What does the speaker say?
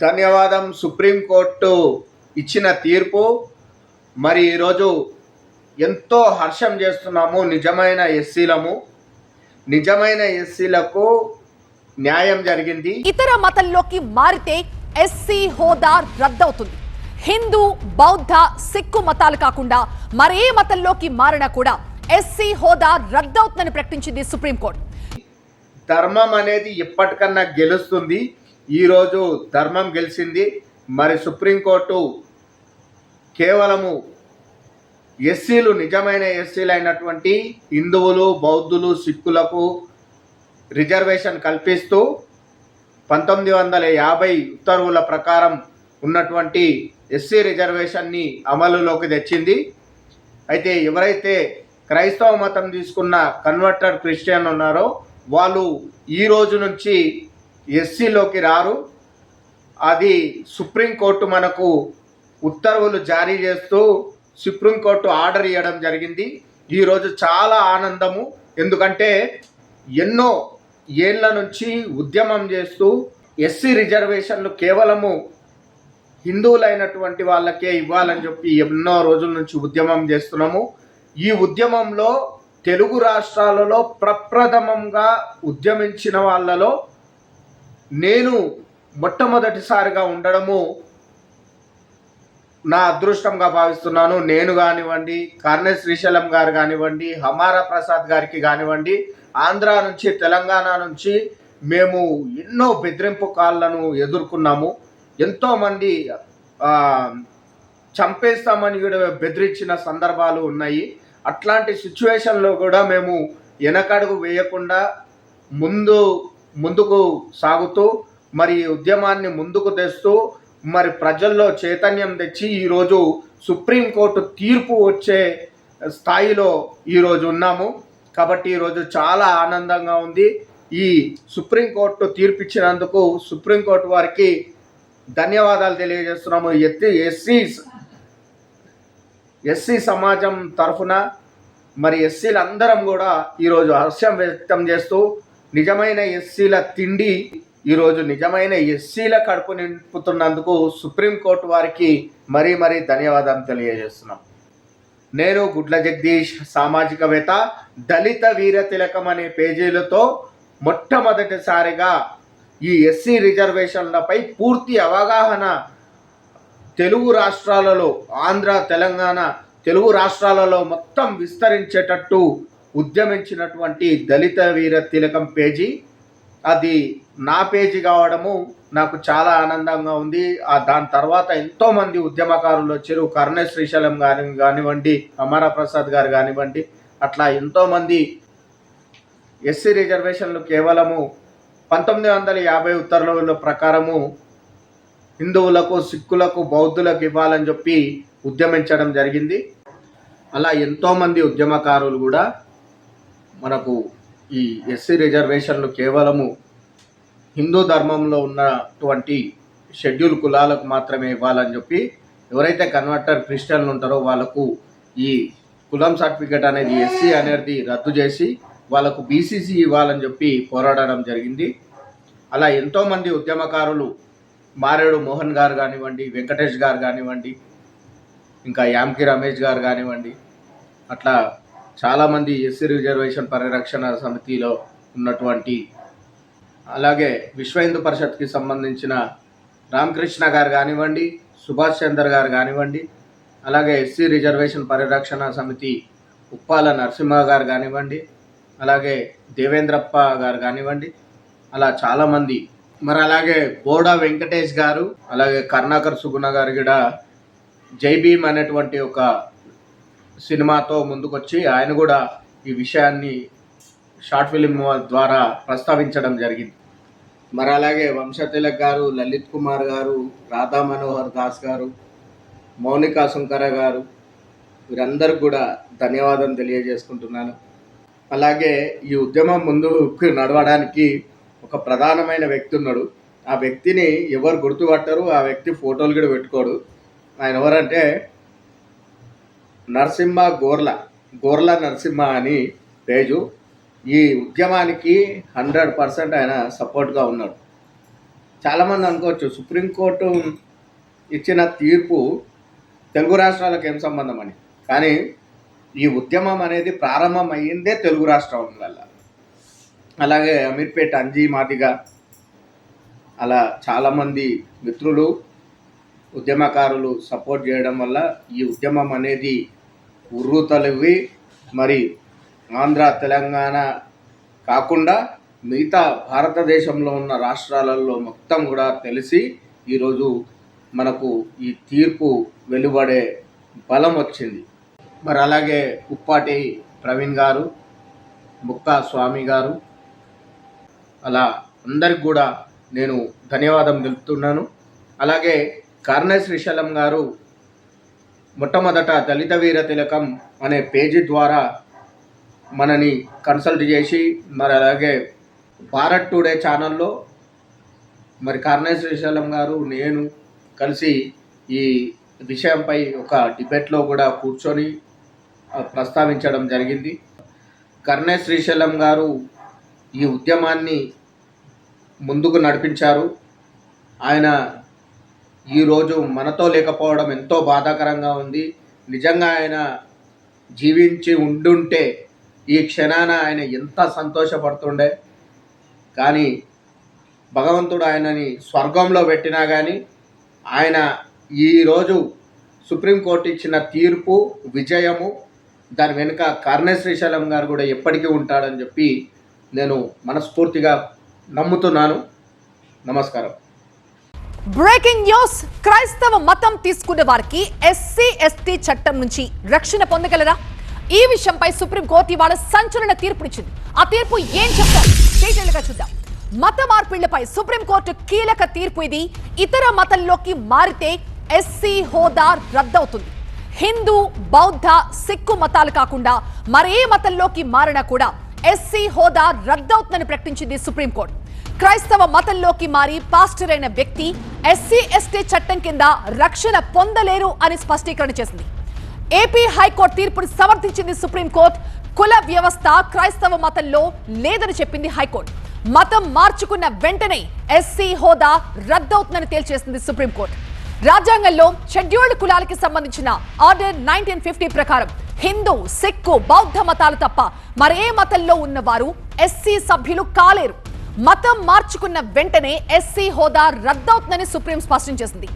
ధన్యవాదం. సుప్రీంకోర్టు ఇచ్చిన తీర్పు మరి ఈరోజు ఎంతో హర్షం చేస్తున్నాము. నిజమైన ఎస్సీలకు న్యాయం జరిగింది. ఇతర మతంలోకి మారితే ఎస్సీ హోదా రద్దవుతుంది. హిందూ, బౌద్ధ, సిక్కు మతాలు కాకుండా మరే మతంలోకి మారినా కూడా ఎస్సీ హోదా రద్దవుతుందని ప్రకటించింది సుప్రీంకోర్టు. ధర్మం అనేది ఎప్పటికన్నా గెలుస్తుంది. ఈరోజు ధర్మం గెలిచింది. మరి సుప్రీంకోర్టు కేవలము ఎస్సీలు, నిజమైన ఎస్సీలు అయినటువంటి హిందువులు, బౌద్ధులు, సిక్కులకు రిజర్వేషన్ కల్పిస్తూ 1950 ఉత్తర్వుల ప్రకారం ఉన్నటువంటి ఎస్సీ రిజర్వేషన్ని అమలులోకి తెచ్చింది. అయితే ఎవరైతే క్రైస్తవ మతం తీసుకున్న కన్వర్టెడ్ క్రిస్టియన్ ఉన్నారో వాళ్ళు ఈ రోజు నుంచి ఎస్సీలోకి రారు. అది సుప్రీంకోర్టు మనకు ఉత్తర్వులు జారీ చేస్తూ సుప్రీంకోర్టు ఆర్డర్ ఇవ్వడం జరిగింది. ఈరోజు చాలా ఆనందము. ఎందుకంటే ఎన్నో ఏళ్ల నుంచి ఉద్యమం చేస్తూ ఎస్సీ రిజర్వేషన్లు కేవలము హిందువులైనటువంటి వాళ్ళకే ఇవ్వాలని చెప్పి ఎన్నో రోజుల నుంచి ఉద్యమం చేస్తున్నాము. ఈ ఉద్యమంలో తెలుగు రాష్ట్రాలలో ప్రప్రథమంగా ఉద్యమించిన వాళ్ళలో నేను మొట్టమొదటిసారిగా ఉండడము నా అదృష్టంగా భావిస్తున్నాను. నేను కానివ్వండి, కార్నె శ్రీశైలం గారు కానివ్వండి, హమారా ప్రసాద్ గారికి కానివ్వండి, ఆంధ్ర నుంచి తెలంగాణ నుంచి మేము ఎన్నో బెదిరింపు కాళ్ళను ఎదుర్కొన్నాము. ఎంతోమంది చంపేస్తామని కూడా బెదిరించిన సందర్భాలు ఉన్నాయి. అట్లాంటి సిచ్యువేషన్లో కూడా మేము వెనకడుగు వేయకుండా ముందుకు సాగుతూ మరి ఉద్యమాన్ని ముందుకు తెస్తూ మరి ప్రజల్లో చైతన్యం తెచ్చి ఈరోజు సుప్రీంకోర్టు తీర్పు వచ్చే స్థాయిలో ఈరోజు ఉన్నాము. కాబట్టి ఈరోజు చాలా ఆనందంగా ఉంది. ఈ సుప్రీంకోర్టు తీర్పు ఇచ్చినందుకు సుప్రీంకోర్టు వారికి ధన్యవాదాలు తెలియజేస్తున్నాము. ఎస్సీ సమాజం తరఫున మరి ఎస్సీలందరం కూడా ఈరోజు హర్షం వ్యక్తం చేస్తూ నిజమైన ఎస్సీల తిండి ఈరోజు నిజమైన ఎస్సీల కడుపు నింపుతున్నందుకు సుప్రీంకోర్టు వారికి మరీ ధన్యవాదాలు తెలియజేస్తున్నాం. నేను గుడ్ల జగదీష్, సామాజికవేత్త. దళిత వీర తిలకం అనే పేజీలతో మొట్టమొదటిసారిగా ఈ ఎస్సీ రిజర్వేషన్లపై పూర్తి అవగాహన తెలుగు రాష్ట్రాలలో, ఆంధ్ర, తెలంగాణ తెలుగు రాష్ట్రాలలో మొత్తం విస్తరించేటట్టు ఉద్యమించినటువంటి దళిత వీర తిలకం పేజీ అది నా పేజీ కావడము నాకు చాలా ఆనందంగా ఉంది. దాని తర్వాత ఎంతోమంది ఉద్యమకారులు వచ్చారు. కర్ణె శ్రీశైలం కానివ్వండి, అమరా ప్రసాద్ గారు కానివ్వండి, అట్లా ఎంతోమంది ఎస్సీ రిజర్వేషన్లు కేవలము 1950 ఉత్తర్వుల ప్రకారము హిందువులకు, సిక్కులకు, బౌద్ధులకు ఇవ్వాలని చెప్పి ఉద్యమించడం జరిగింది. అలా ఎంతోమంది ఉద్యమకారులు కూడా మనకు ఈ ఎస్సీ రిజర్వేషన్లు కేవలము హిందూ ధర్మంలో ఉన్నటువంటి షెడ్యూల్ కులాలకు మాత్రమే ఇవ్వాలని చెప్పి ఎవరైతే కన్వర్టర్ క్రిస్టియన్లు ఉంటారో వాళ్ళకు ఈ కులం సర్టిఫికేట్ అనేది ఎస్సీ అనేది రద్దు చేసి వాళ్ళకు బీసీసీ ఇవ్వాలని చెప్పి పోరాడడం జరిగింది. అలా ఎంతోమంది ఉద్యమకారులు మారేడు మోహన్ గారు కానివ్వండి, వెంకటేష్ గారు కానివ్వండి, ఇంకా యామ్కి రమేష్ గారు కానివ్వండి, అట్లా చాలామంది ఎస్సీ రిజర్వేషన్ పరిరక్షణ సమితిలో ఉన్నటువంటి, అలాగే విశ్వ హిందూ పరిషత్కి సంబంధించిన రామకృష్ణ గారు కానివ్వండి, సుభాష్ చంద్ర గారు కానివ్వండి, అలాగే ఎస్సీ రిజర్వేషన్ పరిరక్షణ సమితి ఉప్పాల నరసింహ గారు కానివ్వండి, అలాగే దేవేంద్రప్ప గారు కానివ్వండి, అలా చాలామంది. మరి అలాగే బోడా వెంకటేష్ గారు, అలాగే కర్ణాకర్ సుగుణ గారు కూడా జై భీమ్ అనేటువంటి ఒక సినిమాతో ముందుకొచ్చి ఆయన కూడా ఈ విషయాన్ని షార్ట్ ఫిలిం ద్వారా ప్రస్తావించడం జరిగింది. మరి అలాగే వంశతిలక్ గారు, లలిత్ కుమార్ గారు, రాధా మనోహర్ దాస్ గారు, మౌనికా సుంకర గారు, వీరందరికీ కూడా ధన్యవాదం తెలియజేసుకుంటున్నాను. అలాగే ఈ ఉద్యమం ముందుకు నడవడానికి ఒక ప్రధానమైన వ్యక్తి ఉన్నాడు. ఆ వ్యక్తిని ఎవరు గుర్తుపట్టరు, ఆ వ్యక్తి ఫోటోలు కూడా పెట్టుకోడు. ఆయన ఎవరంటే నరసింహ గోర్ల నరసింహ అని పేజు. ఈ ఉద్యమానికి 100% ఆయన సపోర్ట్గా ఉన్నాడు. చాలామంది అనుకోవచ్చు సుప్రీంకోర్టు ఇచ్చిన తీర్పు తెలుగు రాష్ట్రాలకు ఏం సంబంధం అని. కానీ ఈ ఉద్యమం అనేది ప్రారంభం అయ్యిందే తెలుగు రాష్ట్రాల. అలాగే అమీర్పేట అంజీ మాదిగ అలా చాలామంది మిత్రులు ఉద్యమకారులు సపోర్ట్ చేయడం వల్ల ఈ ఉద్యమం అనేది ఉర్రూతలివి. మరి ఆంధ్ర తెలంగాణ కాకుండా మిగతా భారతదేశంలో ఉన్న రాష్ట్రాలలో మొత్తం కూడా తెలిసి ఈరోజు మనకు ఈ తీర్పు వెలువడే బలం వచ్చింది. మరి అలాగే ఉప్పాటి ప్రవీణ్ గారు, ముక్కా స్వామి గారు, అలా అందరికి కూడా నేను ధన్యవాదం తెలుపుతున్నాను. అలాగే కర్నె శ్రీశైలం గారు మొట్టమొదట దళిత వీర తిలకం అనే పేజీ ద్వారా మనని కన్సల్ట్ చేసి, మరి అలాగే భారత్ టుడే ఛానల్లో మరి కర్నె శ్రీశైలం గారు నేను కలిసి ఈ విషయంపై ఒక డిబేట్లో కూడా కూర్చొని ప్రస్తావించడం జరిగింది. కర్నె శ్రీశైలం గారు ఈ ఉద్యమాన్ని ముందుకు నడిపించారు. ఆయన ఈరోజు మనతో లేకపోవడం ఎంతో బాధాకరంగా ఉంది. నిజంగా ఆయన జీవించి ఉండుంటే ఈ క్షణాన ఆయన ఎంత సంతోషపడుతుండే. కానీ భగవంతుడు ఆయనని స్వర్గంలో పెట్టినా కానీ ఆయన ఈరోజు సుప్రీంకోర్టు ఇచ్చిన తీర్పు విజయము, దాని వెనుక కర్నె శ్రీశైలం గారు కూడా ఎప్పటికీ ఉంటాడని చెప్పి నేను మనస్ఫూర్తిగా నమ్ముతున్నాను. నమస్కారం. Breaking news. క్రైస్తవ మతం తీసుకున్న వారికి ఎస్సీ ఎస్టీ చట్టం నుంచి రక్షణ పొందగలరా? ఈ విషయంపై సుప్రీంకోర్టు ఇవాళ సంచలన తీర్పునిచ్చింది. ఆ తీర్పు ఏం చెప్తారు డీటెయిల్గా చూద్దాం. మత మార్పిళ్లపై సుప్రీంకోర్టు కీలక తీర్పు ఇది. ఇతర మతంలోకి మారితే ఎస్సీ హోదా రద్దవుతుంది. హిందూ, బౌద్ధ, సిక్కు మతాలు కాకుండా మరే మతంలోకి మారినా కూడా ఎస్సీ హోదా రద్దవుతుందని ప్రకటించింది సుప్రీంకోర్టు. క్రైస్తవ మతంలోకి మారి పాస్టర్ అయిన వ్యక్తి ఎస్సీ ఎస్టీ చట్టం కింద రక్షణ పొందలేరు అని స్పష్టీకరణ చేసింది. ఏపీ హైకోర్టు తీర్పును సమర్థించింది సుప్రీంకోర్టు. కుల వ్యవస్థ క్రైస్తవ మతంలో లేదని చెప్పింది హైకోర్టు. మతం మార్చుకున్న వెంటనే ఎస్సీ హోదా రద్దవుతుందని తేల్చేసింది సుప్రీంకోర్టు. రాజ్యాంగంలో షెడ్యూల్డ్ కులాలకి సంబంధించిన ఆర్డర్ 1950 ప్రకారం హిందూ, సిక్కు, బౌద్ధ మతాలు తప్ప మరే మతంలో ఉన్నవారు ఎస్సీ సభ్యులు కాలేరు. మతం మార్చుకున్న వెంటనే ఎస్సీ హోదా రద్దవుతుందని సుప్రీం స్పష్టం చేసింది.